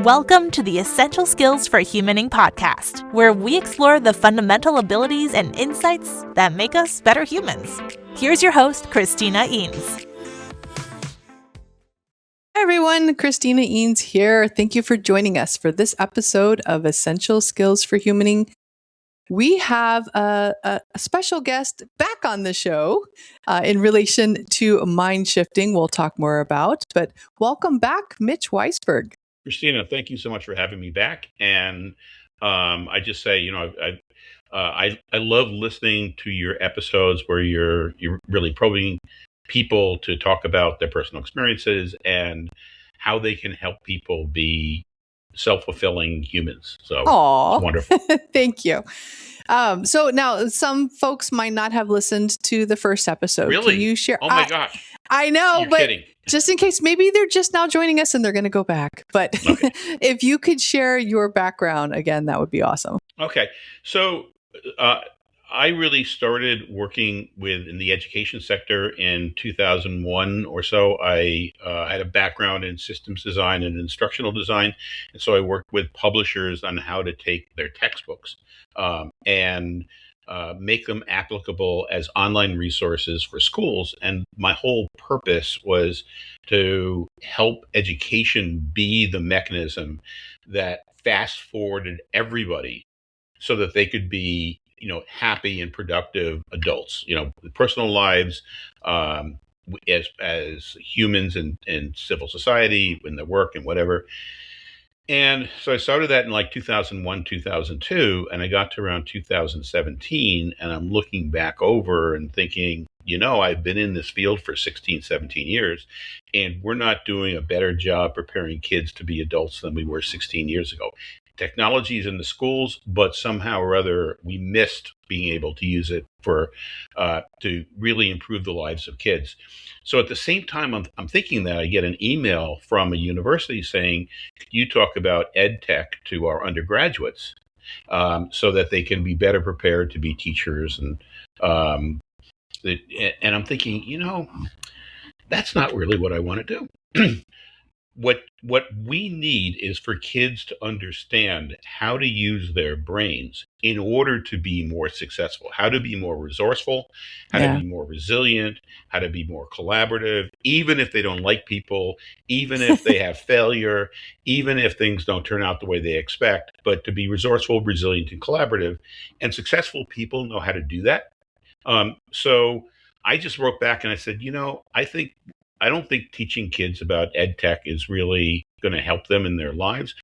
Welcome to the Essential Skills for Humaning podcast, where we explore the fundamental abilities and insights that make us better humans. Here's your host, Christina Eanes. Hi everyone, Christina Eanes here. Thank you for joining us for this episode of Essential Skills for Humaning. We have a special guest back on the show in relation to Mindshifting we'll talk more about, but welcome back, Mitch Weisburgh. Christina, thank you so much for having me back. And I just say, I love listening to your episodes where you're really probing people to talk about their personal experiences and how they can help people be self-fulfilling humans. So it's wonderful. Thank you. So now some folks might not have listened to the first episode. Really? Can you share? Oh my gosh. I know, You're but kidding. Just in case, maybe they're just now joining us and they're going to go back. But Okay. if you could share your background again, that would be awesome. Okay. So I really started working in the education sector in 2001 or so. I had a background in systems design and instructional design. And so I worked with publishers on how to take their textbooks and make them applicable as online resources for schools. And my whole purpose was to help education be the mechanism that fast forwarded everybody so that they could be, happy and productive adults, personal lives, as humans in civil society, in their work and whatever. And so I started that in like 2001, 2002, and I got to around 2017, and I'm looking back over and thinking, I've been in this field for 16, 17 years, and we're not doing a better job preparing kids to be adults than we were 16 years ago. Technology is in the schools, but somehow or other, we missed being able to use it to really improve the lives of kids. So at the same time, I'm thinking that I get an email from a university saying, "Could you talk about ed tech to our undergraduates so that they can be better prepared to be teachers?" And I'm thinking, that's not really what I want to do. What we need is for kids to understand how to use their brains in order to be more successful, how to be more resourceful, how to be more resilient, how to be more collaborative, even if they don't like people, even if they have failure, even if things don't turn out the way they expect, but to be resourceful, resilient, and collaborative. And successful people know how to do that. So I just wrote back and I said, I don't think teaching kids about ed tech is really going to help them in their lives.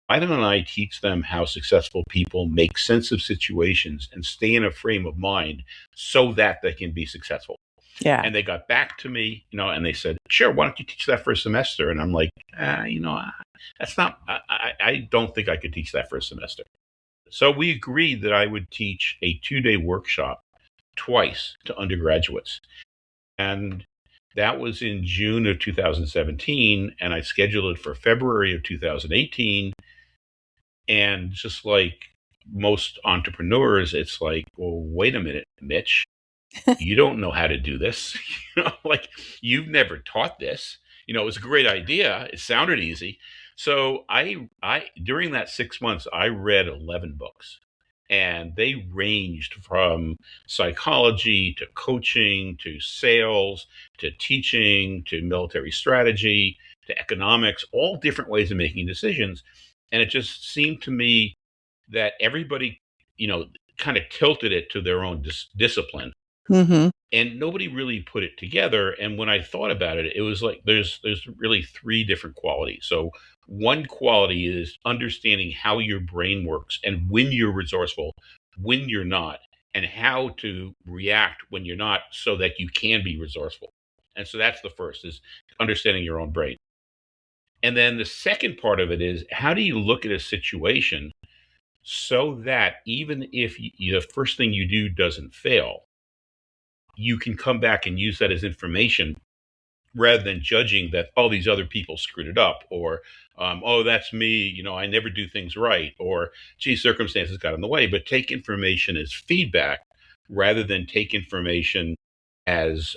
Why don't I teach them how successful people make sense of situations and stay in a frame of mind so that they can be successful? Yeah. And they got back to me, and they said, "Sure, why don't you teach that for a semester?" And I'm like, that's not, I don't think I could teach that for a semester. So we agreed that I would teach a 2-day workshop twice to undergraduates. And that was in June of 2017, and I scheduled it for February of 2018. And just like most entrepreneurs, it's like, well, wait a minute, Mitch, you don't know how to do this. Like you've never taught this. It was a great idea. It sounded easy. So I during that 6 months, I read 11 books. And they ranged from psychology to coaching to sales to teaching to military strategy to economics, all different ways of making decisions. And it just seemed to me that everybody, kind of tilted it to their own discipline. Mm-hmm. And nobody really put it together. And when I thought about it, it was like there's really 3 different qualities. So one quality is understanding how your brain works and when you're resourceful, when you're not, and how to react when you're not so that you can be resourceful. And so that's the first, is understanding your own brain. And then the second part of it is, how do you look at a situation so that even if the first thing you do doesn't fail, you can come back and use that as information rather than judging that, oh, these other people screwed it up, or, oh, that's me, I never do things right, or, gee, circumstances got in the way. But take information as feedback rather than take information as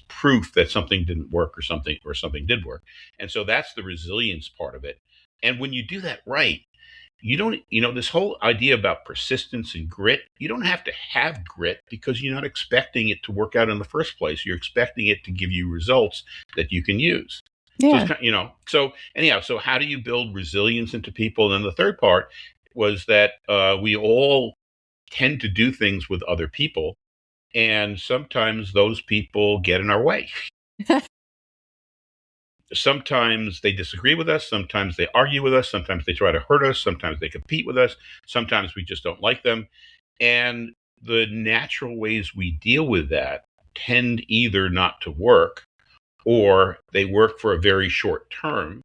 proof that something didn't work or something did work. And so that's the resilience part of it. And when you do that right, you don't, this whole idea about persistence and grit, you don't have to have grit because you're not expecting it to work out in the first place. You're expecting it to give you results that you can use. So it's Yeah. kind so anyhow, so how do you build resilience into people? And then the third part was that we all tend to do things with other people, and sometimes those people get in our way. Sometimes they disagree with us, sometimes they argue with us, sometimes they try to hurt us, sometimes they compete with us, sometimes we just don't like them. And the natural ways we deal with that tend either not to work, or they work for a very short term.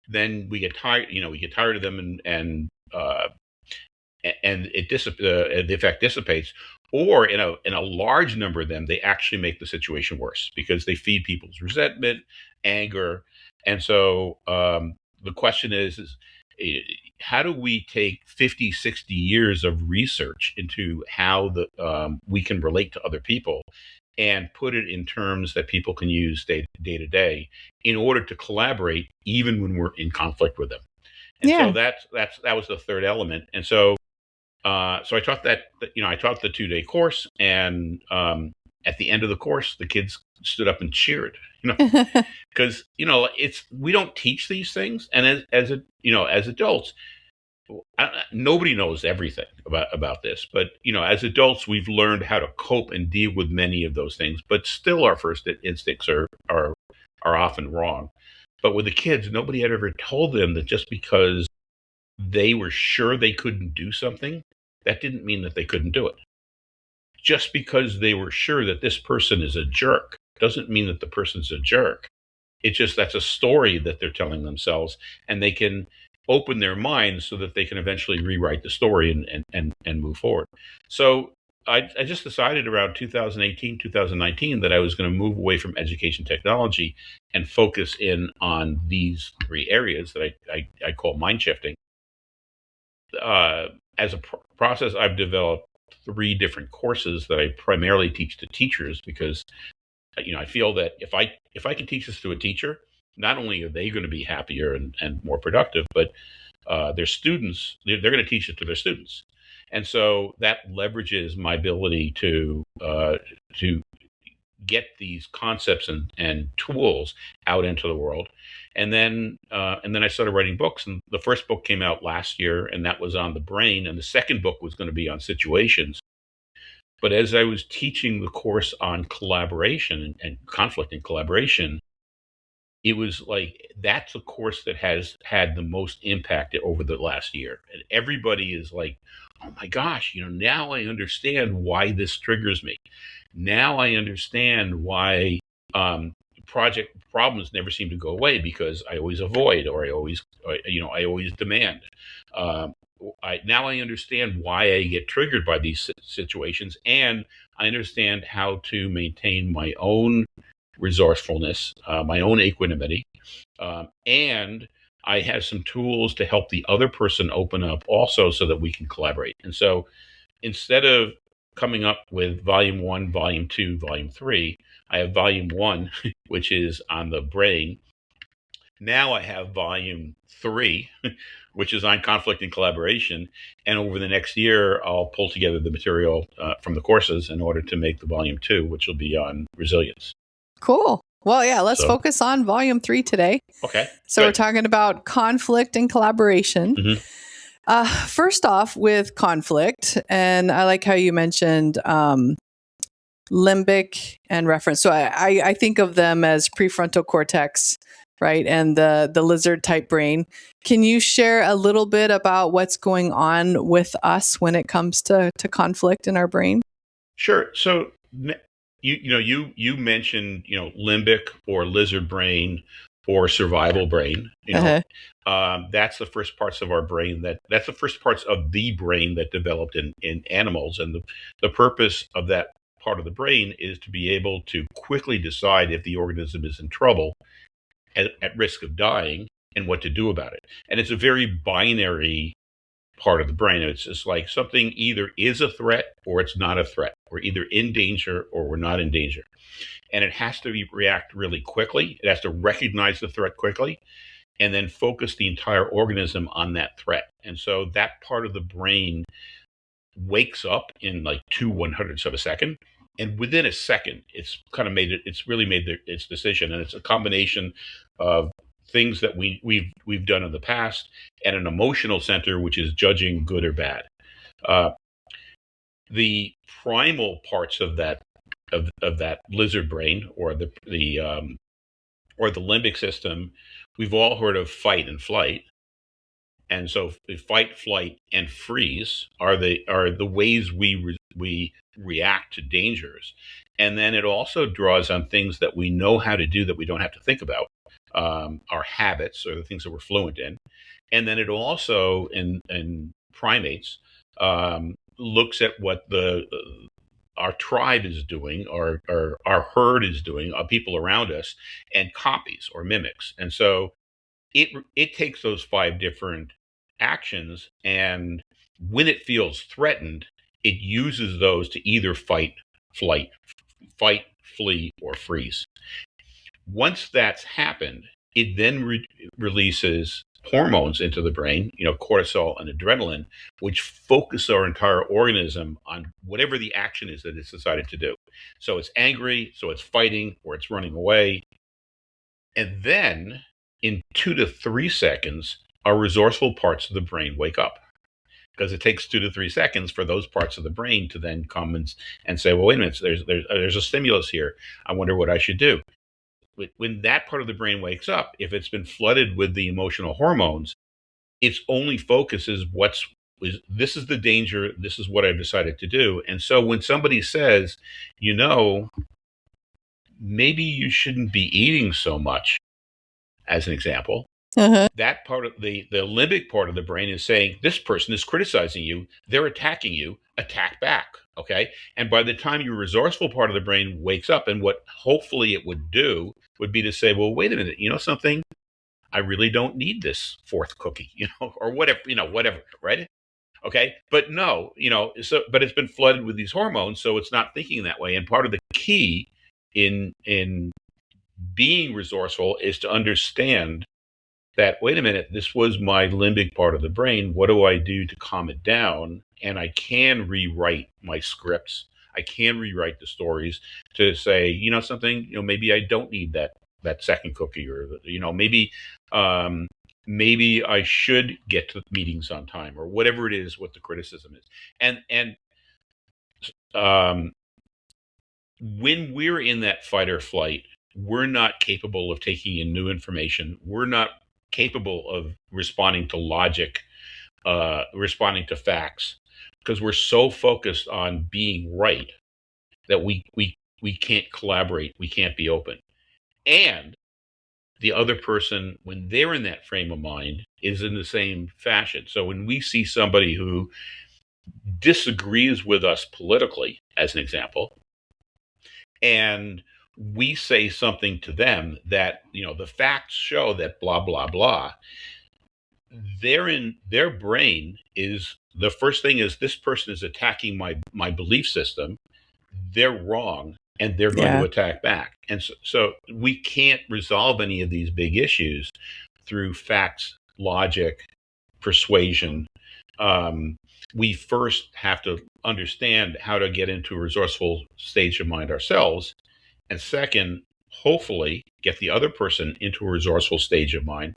Then we get tired, we get tired of them, and the effect dissipates. Or in a large number of them, they actually make the situation worse because they feed people's resentment, anger. And so the question is how do we take 50, 60 years of research into how we can relate to other people and put it in terms that people can use day to day in order to collaborate even when we're in conflict with them. And so that was the third element. And so I taught I taught the 2-day course, and at the end of the course, the kids stood up and cheered, because, we don't teach these things. And as adults, nobody knows everything about this, but, as adults, we've learned how to cope and deal with many of those things, but still our first instincts are often wrong. But with the kids, nobody had ever told them that just because they were sure they couldn't do something, that didn't mean that they couldn't do it. Just because they were sure that this person is a jerk doesn't mean that the person's a jerk. It's just that's a story that they're telling themselves, and they can open their minds so that they can eventually rewrite the story and move forward. So I just decided around 2018, 2019 that I was going to move away from education technology and focus in on these 3 areas that I call mind shifting. As a process, I've developed 3 different courses that I primarily teach to teachers because, I feel that if I can teach this to a teacher, not only are they going to be happier and more productive, but their students, they're going to teach it to their students. And so that leverages my ability to get these concepts and tools out into the world. And then I started writing books, and the first book came out last year, and that was on the brain, and the second book was going to be on situations. But as I was teaching the course on collaboration and conflict and collaboration, it was like that's a course that has had the most impact over the last year. And everybody is like, oh my gosh, now I understand why this triggers me. Now I understand why project problems never seem to go away, because I always avoid, or I always demand. Now I understand why I get triggered by these situations, and I understand how to maintain my own resourcefulness, my own equanimity, and I have some tools to help the other person open up also so that we can collaborate. And so instead of coming up with volume 1, volume 2, volume 3, I have volume 1, which is on the brain. Now I have volume 3, which is on conflict and collaboration. And over the next year, I'll pull together the material from the courses in order to make the volume 2, which will be on resilience. Cool. Well, yeah, let's focus on volume 3 today. Okay. So we're talking about conflict and collaboration. Mm-hmm. First off, with conflict, and I like how you mentioned limbic and reference. So I think of them as prefrontal cortex, right? And the lizard type brain. Can you share a little bit about what's going on with us when it comes to conflict in our brain? Sure. So you mentioned limbic or lizard brain or survival brain. That's the first parts of our brain that's the first parts of the brain that developed in animals, and the purpose of that part of the brain is to be able to quickly decide if the organism is in trouble, at risk of dying, and what to do about it. And it's a very binary part of the brain. It's just like something either is a threat or it's not a threat. We're either in danger or we're not in danger. And it has to react really quickly. It has to recognize the threat quickly. and then focus the entire organism on that threat. And so that part of the brain wakes up in like 2/100ths of a second. And within a second, it's really made its decision. And it's a combination of things that we've done in the past, and an emotional center, which is judging good or bad. The primal parts of that lizard brain, or the limbic system, we've all heard of fight and flight. And so fight, flight, and freeze are the ways we react to dangers. And then it also draws on things that we know how to do that we don't have to think about, our habits, or the things that we're fluent in. And then it also, in primates, looks at what our tribe is doing, or our herd is doing, people around us, and copies or mimics. And so it takes those 5 different actions, and when it feels threatened, it uses those to either fight, flee, or freeze. Once that's happened, it then releases hormones into the brain, cortisol and adrenaline, which focus our entire organism on whatever the action is that it's decided to do. So it's angry, so it's fighting, or it's running away. And then in 2 to 3 seconds, our resourceful parts of the brain wake up, because it takes 2 to 3 seconds for those parts of the brain to then come and say, well, wait a minute, there's a stimulus here. I wonder what I should do. When that part of the brain wakes up, if it's been flooded with the emotional hormones, its only focus is this is the danger. This is what I've decided to do. And so when somebody says, maybe you shouldn't be eating so much, as an example, that part of the limbic part of the brain is saying, this person is criticizing you, they're attacking you, attack back. Okay. And by the time your resourceful part of the brain wakes up, and what hopefully it would do would be to say, well, wait a minute, something, I really don't need this 4th cookie, or whatever, right? Okay. But no, but it's been flooded with these hormones, so it's not thinking that way. And part of the key in being resourceful is to understand that, wait a minute, this was my limbic part of the brain. What do I do to calm it down? And I can rewrite my scripts. I can rewrite the stories to say, something, maybe I don't need that 2nd cookie, or, maybe I should get to meetings on time, or whatever it is, what the criticism is. And when we're in that fight or flight, we're not capable of taking in new information. We're not capable of responding to logic, responding to facts, because we're so focused on being right that we can't collaborate. We can't be open. And the other person, when they're in that frame of mind, is in the same fashion. So when we see somebody who disagrees with us politically, as an example, and we say something to them that, the facts show that blah, blah, blah, their brain is, the first thing is, this person is attacking my belief system. They're wrong, and they're going to attack back. And so we can't resolve any of these big issues through facts, logic, persuasion. We first have to understand how to get into a resourceful stage of mind ourselves. And second, hopefully get the other person into a resourceful state of mind,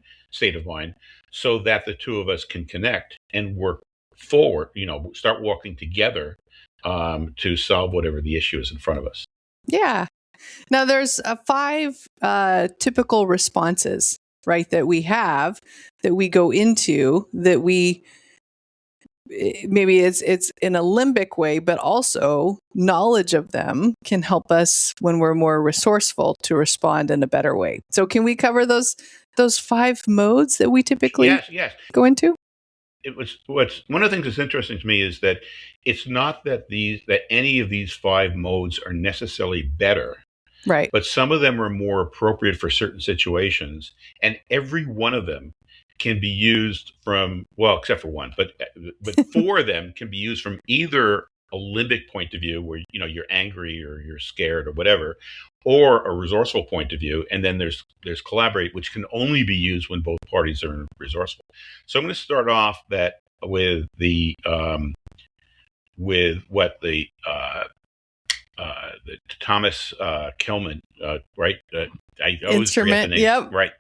so that the two of us can connect and work forward, start walking together to solve whatever the issue is in front of us. Yeah. Now there's 5 typical responses, right, that we have, that we go into, that we, maybe it's in a limbic way, but also knowledge of them can help us, when we're more resourceful, to respond in a better way. So can we cover those 5 modes that we typically go into? What's one of the things that's interesting to me is that it's not that any of these 5 modes are necessarily better, right? But some of them are more appropriate for certain situations, and every one of them can be used from, well, except for one, but 4 of them can be used from either a limbic point of view, where you're angry or you're scared or whatever, or a resourceful point of view, and then there's collaborate, which can only be used when both parties are resourceful. So I'm going to start off that with what the Thomas Kilman, right? I always forget the name. Yep. Right.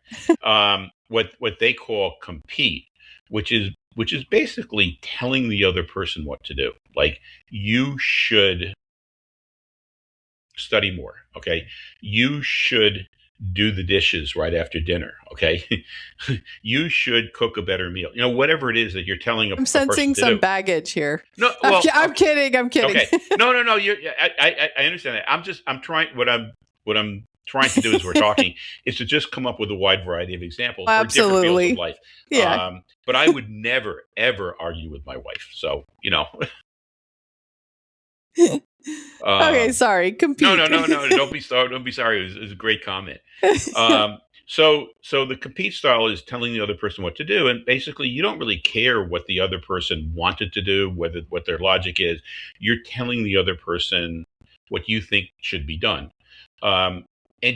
What they call compete, which is basically telling the other person what to do. Like, you should study more. Okay. You should do the dishes right after dinner. Okay. You should cook a better meal. Whatever it is that you're telling I'm sensing some baggage here. No, well, I'm kidding. Okay. No. I understand that. I'm trying, what I'm trying to do as we're talking is to just come up with a wide variety of examples for different fields of life. Yeah. But I would never, ever argue with my wife. So, okay, sorry. Compete. No. Don't be sorry. It was a great comment. So the compete style is telling the other person what to do, and basically you don't really care what the other person wanted to do, what their logic is. You're telling the other person what you think should be done, and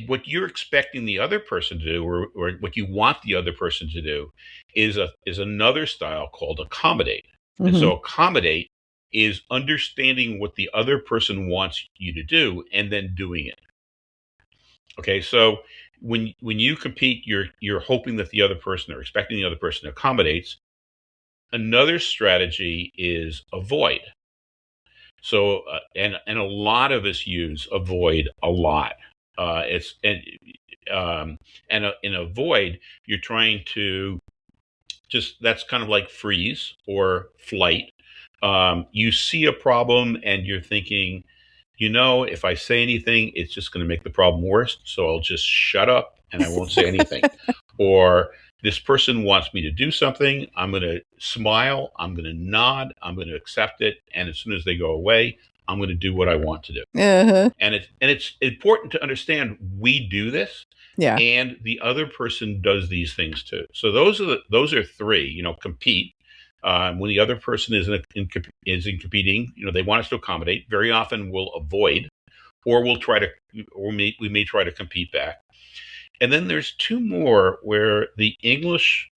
what you're expecting the other person to do, or what you want the other person to do, is another style called accommodate. Mm-hmm. And so accommodate is understanding what the other person wants you to do and then doing it. Okay, so when you compete, you're hoping that the other person, or expecting the other person accommodates. Another strategy is avoid. So and a lot of us use avoid a lot. In avoid, you're trying to that's kind of like freeze or flight. You see a problem and you're thinking, if I say anything, it's just going to make the problem worse. So I'll just shut up and I won't say anything. Or this person wants me to do something. I'm going to smile. I'm going to nod. I'm going to accept it. And as soon as they go away, I'm going to do what I want to do. Uh-huh. And it's important to understand we do this. Yeah. And the other person does these things too. So those are three. Compete. When the other person is in competing, they want us to accommodate. Very often we'll avoid, or we may try to compete back. And then there's two more where the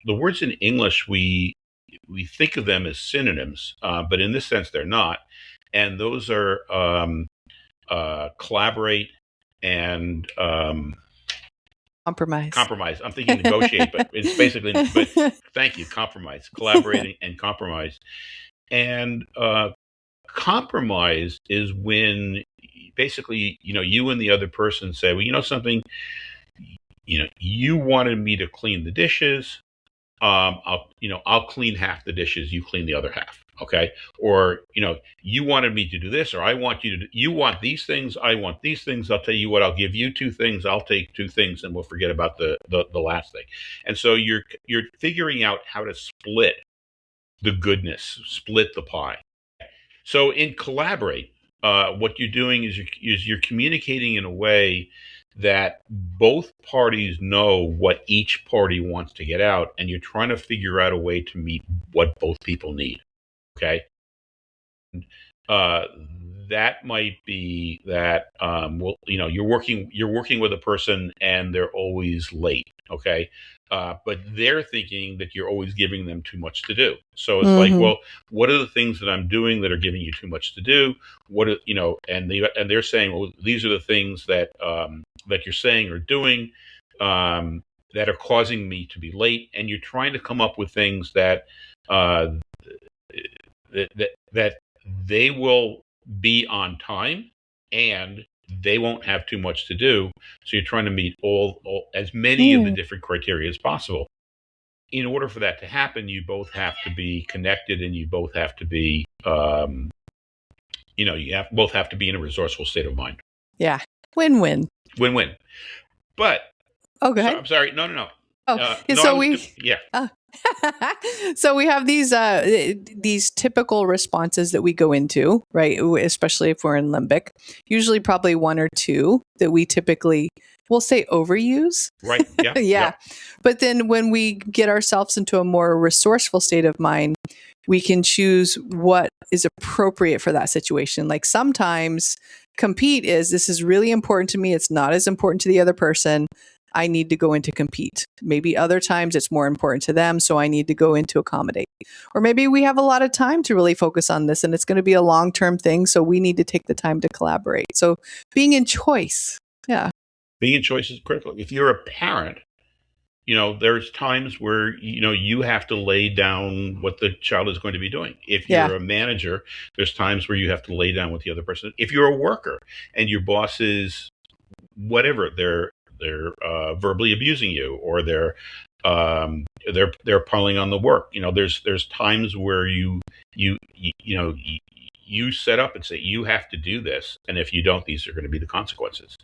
words in English, we think of them as synonyms, but in this sense they're not. And those are collaborate and compromise. I'm thinking negotiate, but it's basically, but thank you, compromise, collaborating and compromise. And compromise is when basically, you and the other person say, well, something, you wanted me to clean the dishes. I'll clean half the dishes, you clean the other half. Okay. Or, you wanted me to do this, or you want these things, I want these things. I'll tell you what, I'll give you two things, I'll take two things, and we'll forget about the last thing. And so you're figuring out how to split the goodness, split the pie. So in collaborate, what you're doing is you're communicating in a way that both parties know what each party wants to get out, and you're trying to figure out a way to meet what both people need. Okay. That might be that, you're working with a person and they're always late. Okay. But they're thinking that you're always giving them too much to do. So it's like, well, what are the things that I'm doing that are giving you too much to do? And they're saying, well, these are the things that you're saying or doing, that are causing me to be late. And you're trying to come up with things that they will be on time and they won't have too much to do. So you're trying to meet all as many of the different criteria as possible. In order for that to happen, you both have to be connected, and you both have to be, both have to be in a resourceful state of mind. Yeah. Win-win. Win-win. But, okay. I'm sorry. No. So we have these typical responses that we go into, right? Especially if we're in limbic, usually probably one or two that we typically will say overuse. Right. Yeah. Yeah. But then when we get ourselves into a more resourceful state of mind, we can choose what is appropriate for that situation. Like sometimes compete is this is really important to me. It's not as important to the other person. I need to go into compete. Maybe other times it's more important to them, so I need to go into accommodate. Or maybe we have a lot of time to really focus on this and it's going to be a long-term thing, so we need to take the time to collaborate. So being in choice. Yeah. Being in choice is critical. If you're a parent, there's times where, you have to lay down what the child is going to be doing. If you're a manager, there's times where you have to lay down with the other person. If you're a worker and your boss is whatever, they're verbally abusing you, or they're piling on the work. There's times where you set up and say, you have to do this, and if you don't, these are going to be the consequences.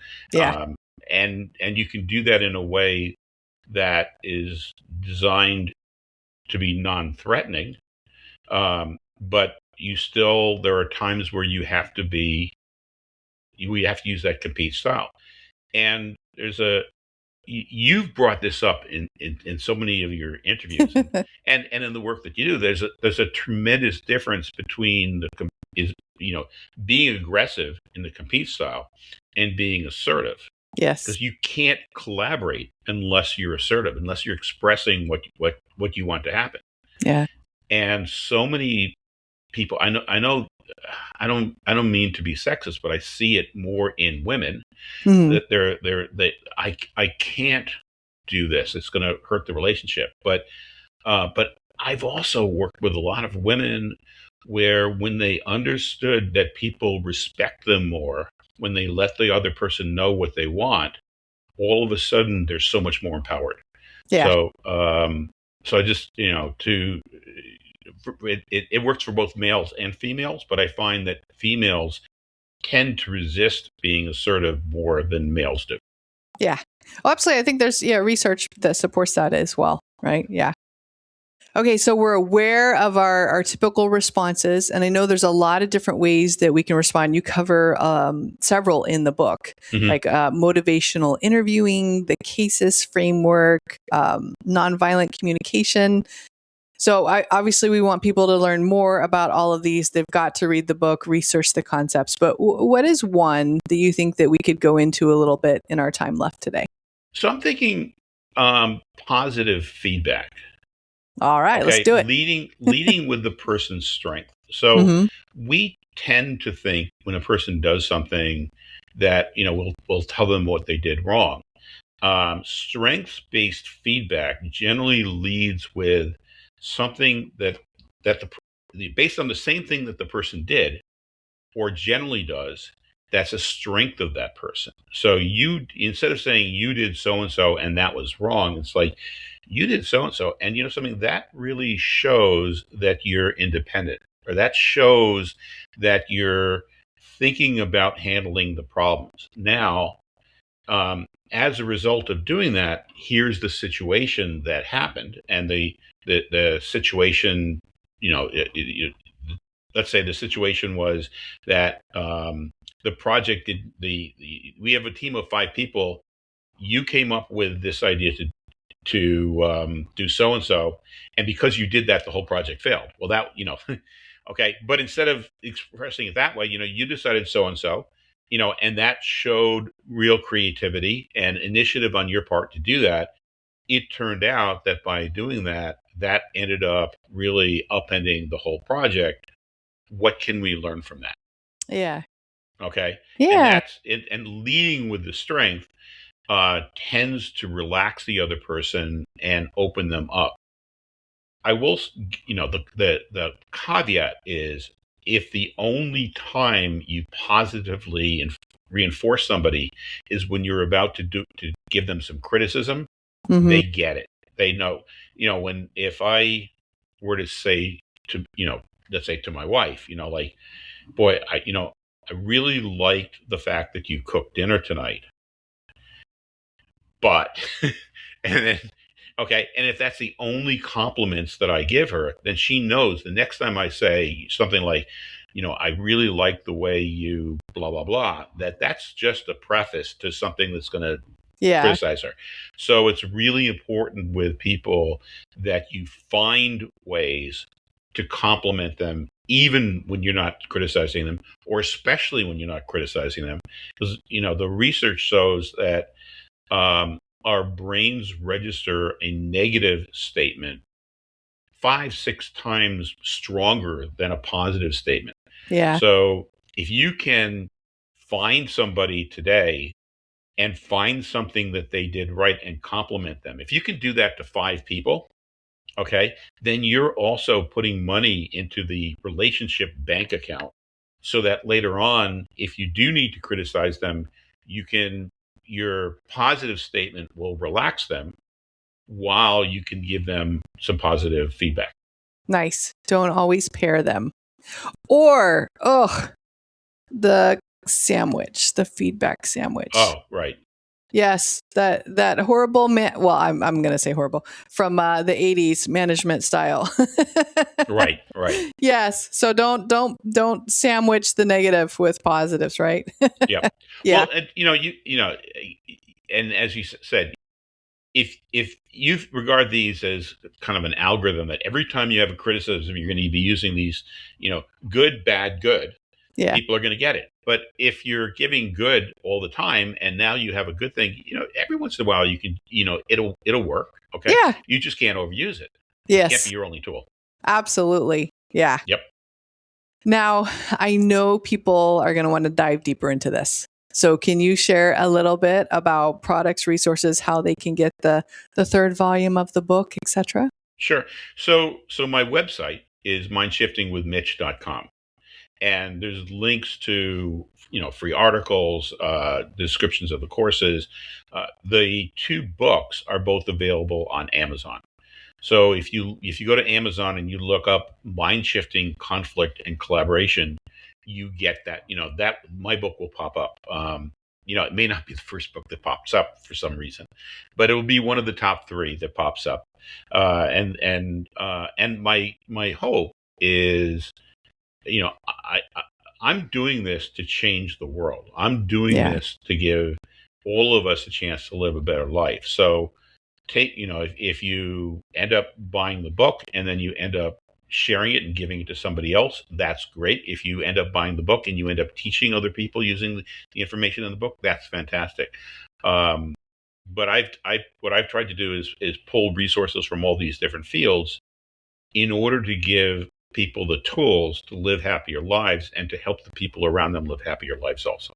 And you can do that in a way that is designed to be non-threatening, but there are times where you have to use that compete style. And you've brought this up in so many of your interviews, and in the work that you do. There's a tremendous difference between being aggressive in the compete style and being assertive. Yes, because you can't collaborate unless you're assertive, unless you're expressing what you want to happen. Yeah, and so many people I know. I don't mean to be sexist, but I see it more in women that I can't do this. It's going to hurt the relationship. But I've also worked with a lot of women where, when they understood that people respect them more, when they let the other person know what they want, all of a sudden they're so much more empowered. Yeah. So I just, it works for both males and females, but I find that females tend to resist being assertive more than males do. Yeah. Well, absolutely. I think there's research that supports that as well, right? Yeah. Okay, so we're aware of our typical responses, and I know there's a lot of different ways that we can respond. You cover several in the book, like motivational interviewing, the cases framework, nonviolent communication. So obviously we want people to learn more about all of these. They've got to read the book, research the concepts. But what is one that you think that we could go into a little bit in our time left today? So I'm thinking positive feedback. All right, let's do it. Leading with the person's strength. So we tend to think when a person does something that, we'll tell them what they did wrong. Strengths-based feedback generally leads with something that based on the same thing that the person did or generally does, that's a strength of that person. So instead of saying you did so-and-so and that was wrong, it's like, you did so-and-so, and something that really shows that you're independent, or that shows that you're thinking about handling the problems. Now, as a result of doing that, here's the situation that happened, and the situation, let's say the situation was that the project we have a team of 5 people. You came up with this idea to do so-and-so, and because you did that, the whole project failed. Well, that, okay. But instead of expressing it that way, you decided so-and-so, and that showed real creativity and initiative on your part to do that. It turned out that by doing that, that ended up really upending the whole project. What can we learn from that? Yeah. Okay. Yeah. And that's it. And leading with the strength tends to relax the other person and open them up. I will, the caveat is, if the only time you positively reinforce somebody is when you're about to give them some criticism, they get it. They know, if I were to say to, let's say to my wife, like, boy, I really liked the fact that you cooked dinner tonight. But, and then, okay, and if that's the only compliments that I give her, then she knows the next time I say something like, I really like the way you blah, blah, blah, that's just a preface to something that's going to criticize her. So it's really important with people that you find ways to compliment them even when you're not criticizing them, or especially when you're not criticizing them. Because, the research shows that our brains register a negative statement 5-6 times stronger than a positive statement. Yeah. So if you can find somebody today and find something that they did right and compliment them, if you can do that to 5 people, okay, then you're also putting money into the relationship bank account so that later on, if you do need to criticize them, your positive statement will relax them while you can give them some positive feedback. Nice. Don't always pair them. Or, the sandwich, the feedback sandwich. Oh, right. Yes, that horrible well, I'm going to say horrible from the 80s management style. Right. Yes. So don't sandwich the negative with positives, right? Yeah. Yeah. Well, and and as you said, if you regard these as kind of an algorithm that every time you have a criticism, you're going to be using these, good, bad, good. Yeah. People are going to get it. But if you're giving good all the time and now you have a good thing, every once in a while you can, it'll work. Okay. Yeah. You just can't overuse it. Yes. It can't be your only tool. Absolutely. Yeah. Yep. Now, I know people are going to want to dive deeper into this. So can you share a little bit about products, resources, how they can get the third volume of the book, etc.? Sure. So my website is mindshiftingwithmitch.com. And there's links to, free articles, descriptions of the courses. The 2 books are both available on Amazon. So if you go to Amazon and you look up Mindshifting, Conflict, and Collaboration, you get that, that my book will pop up. It may not be the first book that pops up for some reason, but it will be one of the top 3 that pops up. And my hope is, I'm doing this to change the world. I'm doing this to give all of us a chance to live a better life. So if you end up buying the book and then you end up sharing it and giving it to somebody else, that's great. If you end up buying the book and you end up teaching other people using the information in the book, that's fantastic. But what I've tried to do is pull resources from all these different fields in order to give people the tools to live happier lives and to help the people around them live happier lives also.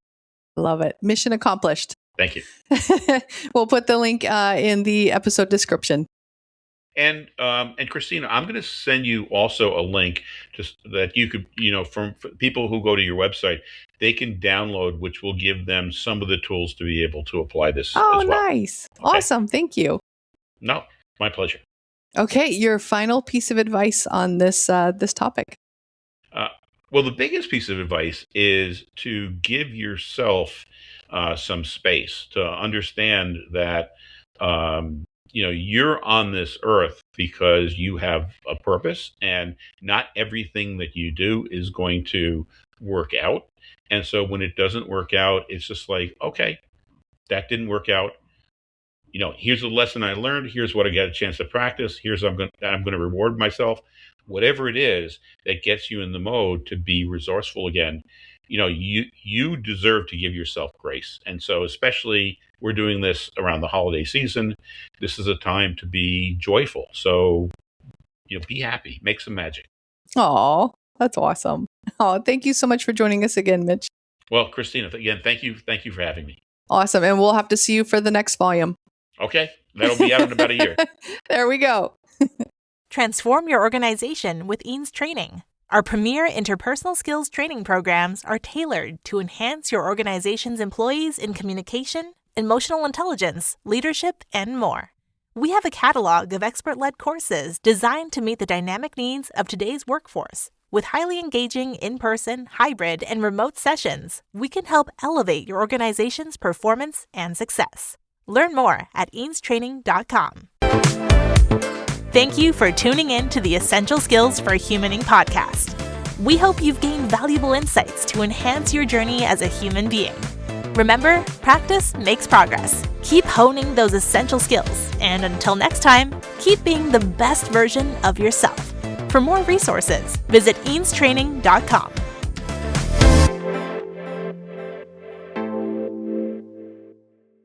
Love it. Mission accomplished. Thank you. We'll put the link in the episode description. And Christina, I'm going to send you also a link just that you could, from people who go to your website, they can download, which will give them some of the tools to be able to apply this as well. Nice. Okay. Awesome. Thank you. No, my pleasure. Okay, your final piece of advice on this topic. Well, the biggest piece of advice is to give yourself some space to understand that you're on this earth because you have a purpose, and not everything that you do is going to work out. And so when it doesn't work out, it's just like, okay, that didn't work out. Here's a lesson I learned. Here's what I got a chance to practice. Here's I'm going to reward myself. Whatever it is that gets you in the mode to be resourceful again, you deserve to give yourself grace. And so, especially we're doing this around the holiday season. This is a time to be joyful. So, be happy, make some magic. Oh, that's awesome. Oh, thank you so much for joining us again, Mitch. Well, Christina, again, thank you for having me. Awesome. And we'll have to see you for the next volume. Okay. That'll be out in about a year. There we go. Transform your organization with Eanes Training. Our premier interpersonal skills training programs are tailored to enhance your organization's employees in communication, emotional intelligence, leadership, and more. We have a catalog of expert-led courses designed to meet the dynamic needs of today's workforce. With highly engaging in-person, hybrid, and remote sessions, we can help elevate your organization's performance and success. Learn more at eanestraining.com. Thank you for tuning in to the Essential Skills for Humaning podcast. We hope you've gained valuable insights to enhance your journey as a human being. Remember, practice makes progress. Keep honing those essential skills, and until next time, keep being the best version of yourself. For more resources, visit eanestraining.com.